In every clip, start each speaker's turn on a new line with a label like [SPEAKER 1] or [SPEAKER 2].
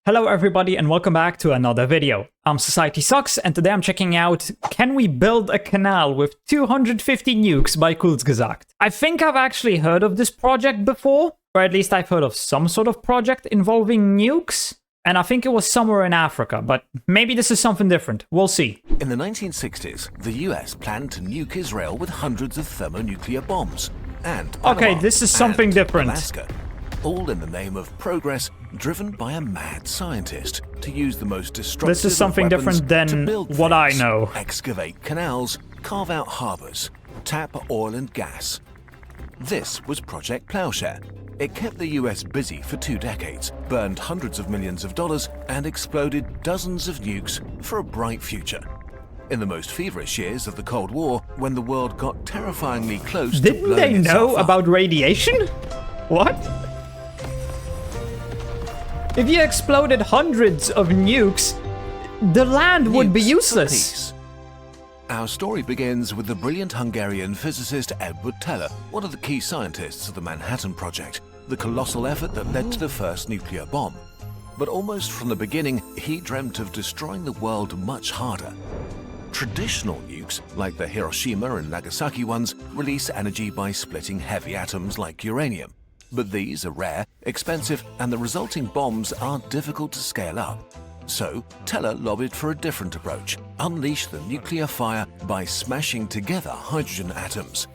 [SPEAKER 1] Hello everybody and welcome back to another video. I'm SocietySucks and today I'm checking out Can We Build a Canal with 250 Nukes by Kurzgesagt. I think I've actually heard of this project before, or at least I've heard of some sort of project involving nukes, and I think it was somewhere in Africa, but maybe this is something different. We'll see.
[SPEAKER 2] In the 1960s, the US planned to nuke Israel with hundreds of thermonuclear bombs, and Panama,
[SPEAKER 1] okay, this is something different.
[SPEAKER 2] Alaska, all in the name of progress, driven by a mad scientist to use the most destructive
[SPEAKER 1] This is something different than what I know.
[SPEAKER 2] Excavate canals, carve out harbors, tap oil and gas. This was Project Plowshare. It kept the US busy for 2 decades, burned hundreds of millions of dollars, and exploded dozens of nukes for a bright future. In the most feverish years of the Cold War, when the world got terrifyingly close to blowing
[SPEAKER 1] Didn't they know
[SPEAKER 2] itself up,
[SPEAKER 1] about radiation? What? If you exploded hundreds of nukes, the land would be
[SPEAKER 2] Nukes for
[SPEAKER 1] useless.
[SPEAKER 2] peace. Our story begins with the brilliant Hungarian physicist Edward Teller, one of the key scientists of the Manhattan Project, the colossal effort that led to the first nuclear bomb. But almost from the beginning, he dreamt of destroying the world much harder. Traditional nukes, like the Hiroshima and Nagasaki ones, release energy by splitting heavy atoms like uranium. But these are rare, expensive, and the resulting bombs are difficult to scale up. So, Teller lobbied for a different approach: unleash the nuclear fire by smashing together hydrogen atoms.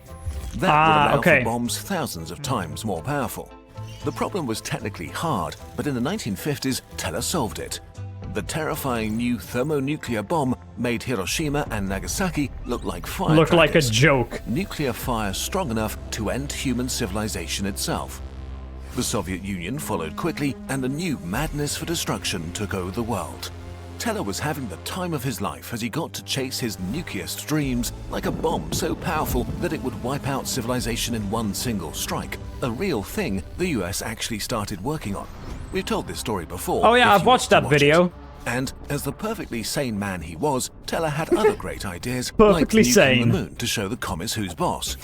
[SPEAKER 2] That would allow for bombs thousands of times more powerful. The problem was technically hard, but in the 1950s, Teller solved it. The terrifying new thermonuclear bomb made Hiroshima and Nagasaki look like firecrackers.
[SPEAKER 1] Look like a joke.
[SPEAKER 2] Nuclear fire strong enough to end human civilization itself. The Soviet Union followed quickly, and a new madness for destruction took over the world. Teller was having the time of his life as he got to chase his nukiest dreams like a bomb so powerful that it would wipe out civilization in one single strike. A real thing the US actually started working on. We've told this story before.
[SPEAKER 1] Oh yeah, I've watched that video.
[SPEAKER 2] And as the perfectly sane man he was, Teller had other great ideas,
[SPEAKER 1] Perfectly
[SPEAKER 2] like nuking
[SPEAKER 1] sane.
[SPEAKER 2] the moon to show the commies who's boss.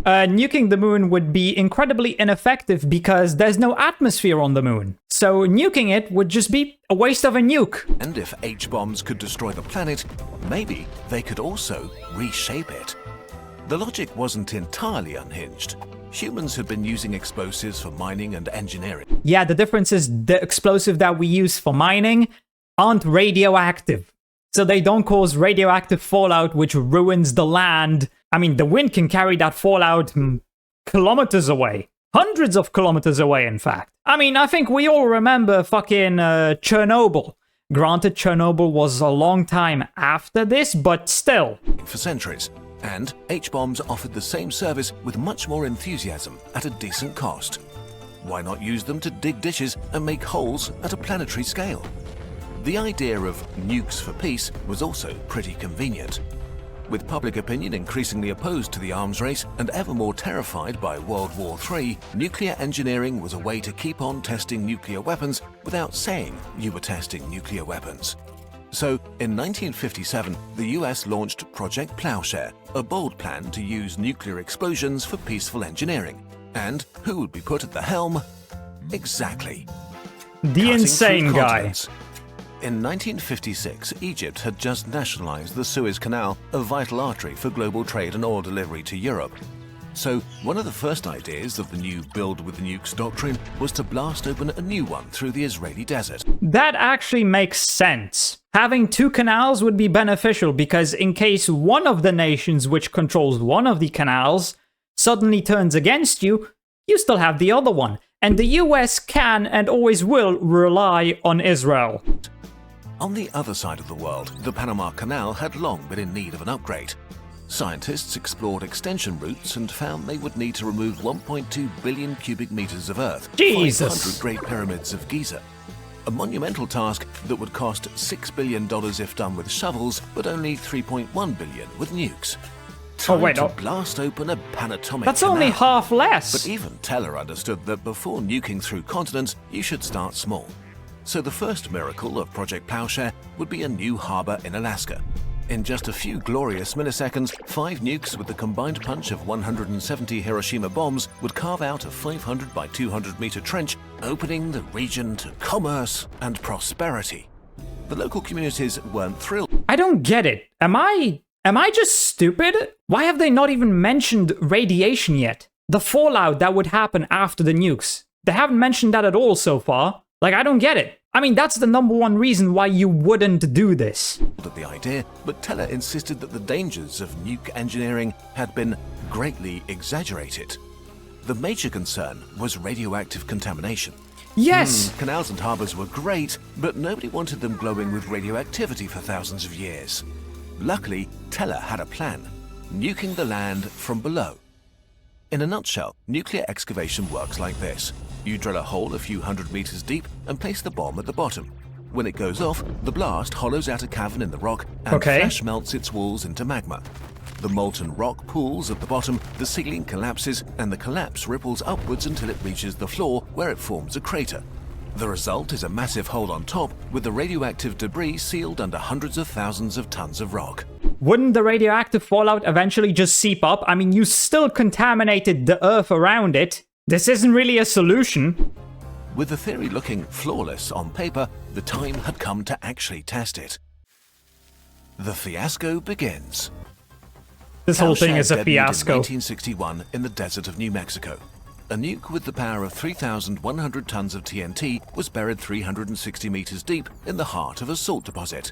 [SPEAKER 1] Nuking the moon would be incredibly ineffective because there's no atmosphere on the moon. So nuking it would just be a waste of a nuke.
[SPEAKER 2] And if H-bombs could destroy the planet, maybe they could also reshape it. The logic wasn't entirely unhinged. Humans had been using explosives for mining and engineering.
[SPEAKER 1] Yeah, the difference is the explosive that we use for mining aren't radioactive. So they don't cause radioactive fallout which ruins the land. I mean, the wind can carry that fallout kilometers away. Hundreds of kilometers away, in fact. I mean, I think we all remember fucking Chernobyl. Granted, Chernobyl was a long time after this, but still.
[SPEAKER 2] For centuries. And H-bombs offered the same service with much more enthusiasm at a decent cost. Why not use them to dig ditches and make holes at a planetary scale? The idea of nukes for peace was also pretty convenient. With public opinion increasingly opposed to the arms race and ever more terrified by World War III, nuclear engineering was a way to keep on testing nuclear weapons without saying you were testing nuclear weapons. So, in 1957, the US launched Project Plowshare, a bold plan to use nuclear explosions for peaceful engineering. And who would be put at the helm? Exactly.
[SPEAKER 1] The insane guy.
[SPEAKER 2] In 1956, Egypt had just nationalized the Suez Canal, a vital artery for global trade and oil delivery to Europe. So, one of the first ideas of the new Build with Nukes doctrine was to blast open a new one through the Israeli desert.
[SPEAKER 1] That actually makes sense. Having 2 canals would be beneficial because in case one of the nations which controls one of the canals suddenly turns against you, you still have the other one. And the US can and always will rely on Israel.
[SPEAKER 2] On the other side of the world, the Panama Canal had long been in need of an upgrade. Scientists explored extension routes and found they would need to remove 1.2 billion cubic meters of earth,
[SPEAKER 1] Jesus.
[SPEAKER 2] 500 Great Pyramids of Giza. A monumental task that would cost $6 billion if done with shovels, but only $3.1 billion with nukes. Time to blast open a panatomic
[SPEAKER 1] That's
[SPEAKER 2] canal.
[SPEAKER 1] only half less.
[SPEAKER 2] But even Teller understood that before nuking through continents, you should start small. So the first miracle of Project Plowshare would be a new harbor in Alaska. In just a few glorious milliseconds, 5 nukes with the combined punch of 170 Hiroshima bombs would carve out a 500 by 200 meter trench, opening the region to commerce and prosperity. The local communities weren't thrilled.
[SPEAKER 1] I don't get it. Am I just stupid? Why have they not even mentioned radiation yet? The fallout that would happen after the nukes. They haven't mentioned that at all so far. Like, I don't get it. I mean, that's the #1 reason why you wouldn't do this.
[SPEAKER 2] At the idea, but Teller insisted that the dangers of nuke engineering had been greatly exaggerated. The major concern was radioactive contamination.
[SPEAKER 1] Yes!
[SPEAKER 2] Canals and harbors were great, but nobody wanted them glowing with radioactivity for thousands of years. Luckily, Teller had a plan: nuking the land from below. In a nutshell, nuclear excavation works like this. You drill a hole a few hundred meters deep and place the bomb at the bottom. When it goes off, the blast hollows out a cavern in the rock and flash melts its walls into magma. The molten rock pools at the bottom, the ceiling collapses, and the collapse ripples upwards until it reaches the floor, where it forms a crater. The result is a massive hole on top, with the radioactive debris sealed under hundreds of thousands of tons of rock.
[SPEAKER 1] Wouldn't the radioactive fallout eventually just seep up? I mean, you still contaminated the earth around it. This isn't really a solution.
[SPEAKER 2] With the theory looking flawless on paper, the time had come to actually test it. The fiasco begins.
[SPEAKER 1] This whole thing is a fiasco.
[SPEAKER 2] In 1961 in the desert of New Mexico. A nuke with the power of 3,100 tons of TNT was buried 360 meters deep in the heart of a salt deposit.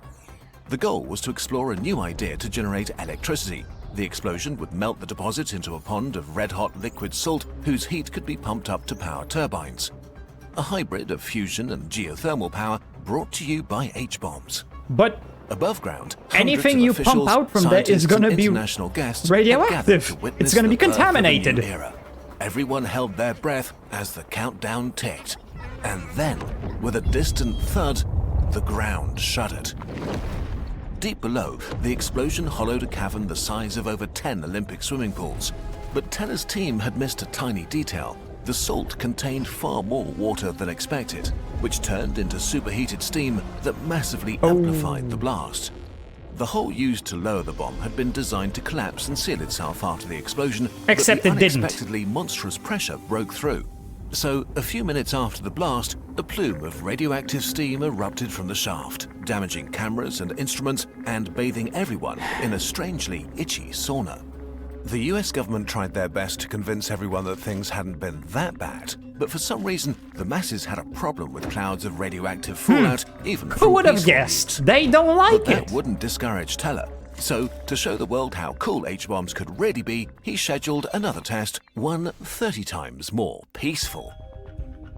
[SPEAKER 2] The goal was to explore a new idea to generate electricity. The explosion would melt the deposit into a pond of red-hot liquid salt whose heat could be pumped up to power turbines. A hybrid of fusion and geothermal power brought to you by H-bombs.
[SPEAKER 1] But
[SPEAKER 2] above ground,
[SPEAKER 1] anything you pump out from there is going to be radioactive. It's going to be contaminated.
[SPEAKER 2] Everyone held their breath as the countdown ticked. And then, with a distant thud, the ground shuddered. Deep below, the explosion hollowed a cavern the size of over 10 Olympic swimming pools. But Teller's team had missed a tiny detail. The salt contained far more water than expected, which turned into superheated steam that massively amplified the blast. The hole used to lower the bomb had been designed to collapse and seal itself after the explosion,
[SPEAKER 1] except
[SPEAKER 2] but the
[SPEAKER 1] it didn't.
[SPEAKER 2] Unexpectedly monstrous pressure broke through. So, a few minutes after the blast, a plume of radioactive steam erupted from the shaft, damaging cameras and instruments and bathing everyone in a strangely itchy sauna. The US government tried their best to convince everyone that things hadn't been that bad, but for some reason, the masses had a problem with clouds of radioactive fallout, even from
[SPEAKER 1] Who would have guessed? They don't like
[SPEAKER 2] but
[SPEAKER 1] it.
[SPEAKER 2] That wouldn't discourage Teller. So, to show the world how cool H-bombs could really be, he scheduled another test, one 30 times more peaceful.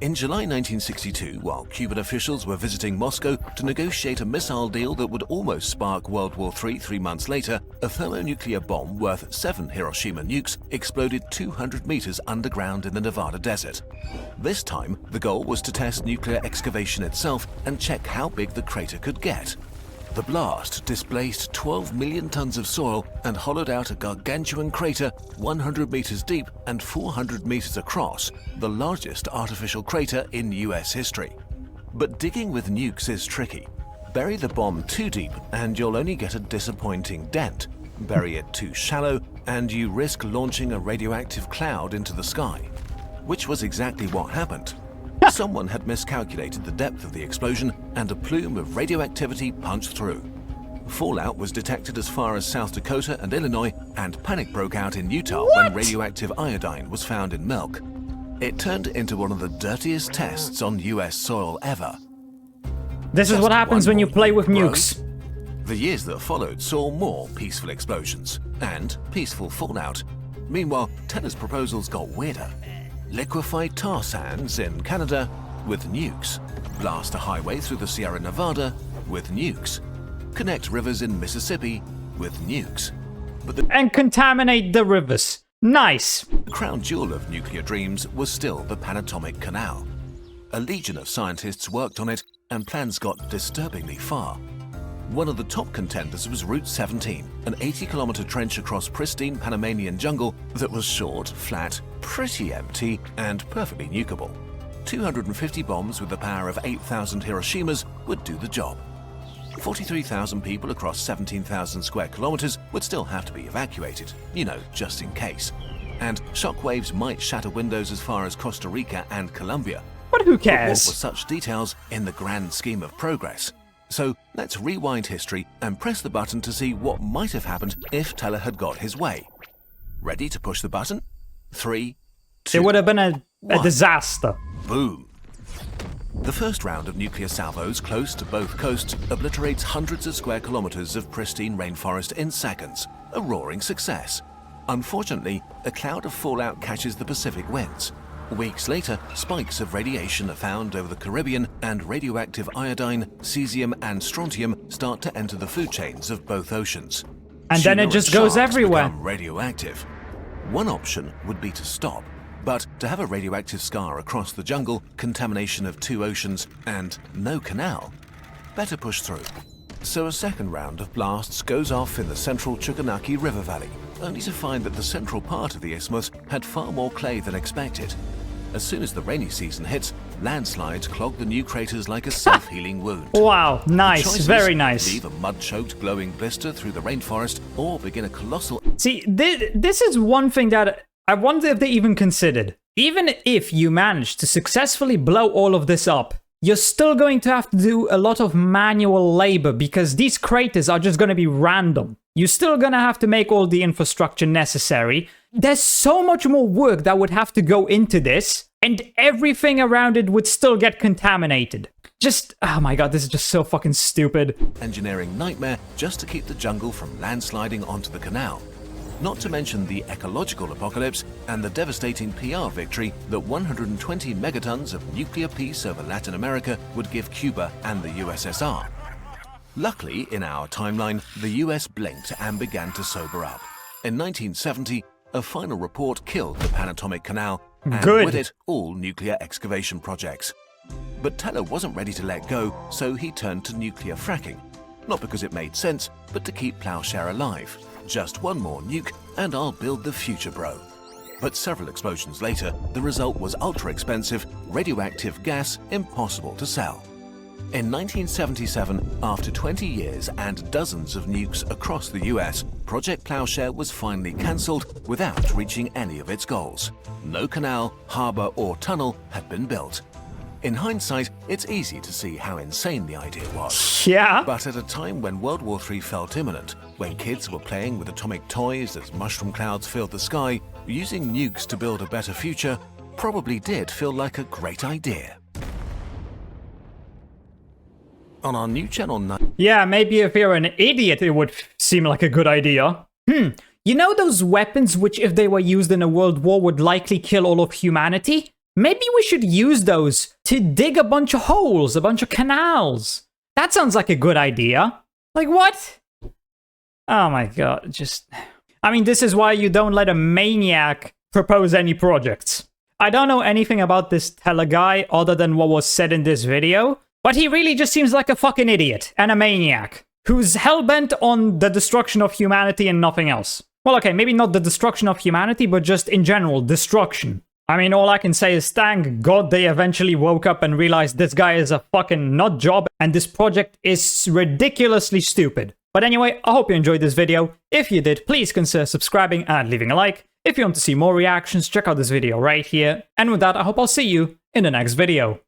[SPEAKER 2] In July 1962, while Cuban officials were visiting Moscow to negotiate a missile deal that would almost spark World War III 3 months later, a thermonuclear bomb worth 7 Hiroshima nukes exploded 200 meters underground in the Nevada desert. This time, the goal was to test nuclear excavation itself and check how big the crater could get. The blast displaced 12 million tons of soil and hollowed out a gargantuan crater 100 meters deep and 400 meters across, the largest artificial crater in US history. But digging with nukes is tricky. Bury the bomb too deep and you'll only get a disappointing dent. Bury it too shallow and you risk launching a radioactive cloud into the sky. Which was exactly what happened. Someone had miscalculated the depth of the explosion and a plume of radioactivity punched through. Fallout was detected as far as South Dakota and Illinois, and panic broke out in Utah when radioactive iodine was found in milk. It turned into one of the dirtiest tests on US soil ever.
[SPEAKER 1] This is what happens when you play with nukes.
[SPEAKER 2] The years that followed saw more peaceful explosions and peaceful fallout. Meanwhile, Teller's proposals got weirder. Liquefied tar sands in Canada with nukes. Blast a highway through the Sierra Nevada with nukes. Connect rivers in Mississippi with nukes.
[SPEAKER 1] And contaminate the rivers. Nice.
[SPEAKER 2] The crown jewel of nuclear dreams was still the Panatomic Canal. A legion of scientists worked on it, and plans got disturbingly far. One of the top contenders was Route 17, an 80-kilometer trench across pristine Panamanian jungle that was short, flat, pretty empty, and perfectly nukeable. 250 bombs with the power of 8,000 Hiroshimas would do the job. 43,000 people across 17,000 square kilometers would still have to be evacuated, you know, just in case. And shockwaves might shatter windows as far as Costa Rica and Colombia.
[SPEAKER 1] But who
[SPEAKER 2] But what were
[SPEAKER 1] cares?
[SPEAKER 2] such details in the grand scheme of progress? So let's rewind history and press the button to see what might have happened if Teller had got his way. Ready to push the button? 3, 2,
[SPEAKER 1] It would have been a
[SPEAKER 2] 1.
[SPEAKER 1] disaster.
[SPEAKER 2] Boom. The first round of nuclear salvos close to both coasts obliterates hundreds of square kilometers of pristine rainforest in seconds. A roaring success. Unfortunately, a cloud of fallout catches the Pacific winds. Weeks later, spikes of radiation are found over the Caribbean, and radioactive iodine, cesium, and strontium start to enter the food chains of both oceans.
[SPEAKER 1] And then it
[SPEAKER 2] Tuna
[SPEAKER 1] just
[SPEAKER 2] and
[SPEAKER 1] goes
[SPEAKER 2] sharks
[SPEAKER 1] everywhere.
[SPEAKER 2] become radioactive. One option would be to stop, but to have a radioactive scar across the jungle, contamination of 2 oceans, and no canal, better push through. So a second round of blasts goes off in the central Chuckanaki River Valley, only to find that the central part of the isthmus had far more clay than expected. As soon as the rainy season hits, landslides clog the new craters like a self-healing wound.
[SPEAKER 1] Wow, nice,
[SPEAKER 2] Choices:
[SPEAKER 1] very nice.
[SPEAKER 2] leave a mud-choked glowing blister through the rainforest, or begin a colossal...
[SPEAKER 1] See, this is one thing that I wonder if they even considered. Even if you manage to successfully blow all of this up, you're still going to have to do a lot of manual labor because these craters are just going to be random. You're still going to have to make all the infrastructure necessary. There's so much more work that would have to go into this, and everything around it would still get contaminated. Just, oh my god, this is just so fucking stupid.
[SPEAKER 2] engineering nightmare just to keep the jungle from landsliding onto the canal. Not to mention the ecological apocalypse and the devastating PR victory that 120 megatons of nuclear peace over Latin America would give Cuba and the USSR. Luckily, in our timeline, the US blinked and began to sober up. In 1970, a final report killed the Panatomic Canal, and
[SPEAKER 1] Good.
[SPEAKER 2] with it, all nuclear excavation projects. But Teller wasn't ready to let go, so he turned to nuclear fracking. Not because it made sense, but to keep Plowshare alive. Just one more nuke, and I'll build the future, bro. But several explosions later, the result was ultra-expensive, radioactive gas impossible to sell. In 1977, after 20 years and dozens of nukes across the US, Project Plowshare was finally cancelled without reaching any of its goals. No canal, harbour or tunnel had been built. In hindsight, it's easy to see how insane the idea was.
[SPEAKER 1] Yeah.
[SPEAKER 2] But at a time when World War III felt imminent, when kids were playing with atomic toys as mushroom clouds filled the sky, using nukes to build a better future probably did feel like a great idea. On our new channel 9...
[SPEAKER 1] Yeah, maybe if you're an idiot, it would seem like a good idea. You know those weapons which, if they were used in a world war, would likely kill all of humanity? Maybe we should use those to dig a bunch of holes, a bunch of canals. That sounds like a good idea. Like what? Oh my god, I mean, this is why you don't let a maniac propose any projects. I don't know anything about this Teller guy other than what was said in this video, but he really just seems like a fucking idiot and a maniac who's hellbent on the destruction of humanity and nothing else. Well, okay, maybe not the destruction of humanity, but just in general, destruction. I mean, all I can say is thank God they eventually woke up and realized this guy is a fucking nut job and this project is ridiculously stupid. But anyway, I hope you enjoyed this video. If you did, please consider subscribing and leaving a like. If you want to see more reactions, check out this video right here. And with that, I hope I'll see you in the next video.